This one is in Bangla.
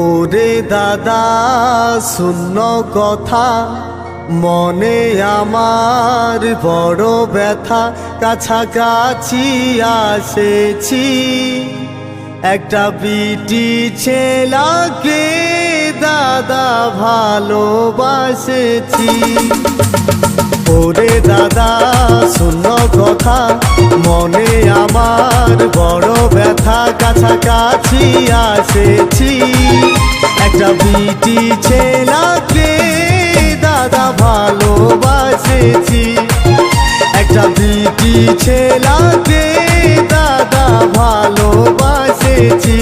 ওরে দাদা শূন্য কথা, মনে আমার বড় ব্যথা। কাছাকাছি আসেছি, একটা বিটি ছেলাকে দাদা ভালোবাসেছি। ওরে দাদা শূন্য কথা, মনে আমার বড় ব্যথা। কাছাকাছি আসেছি, একটা বিটি ছেলাকে দাদা ভালোবাসেছি। একটা বিটি ছেলাকে দাদা ভালোবাসেছি।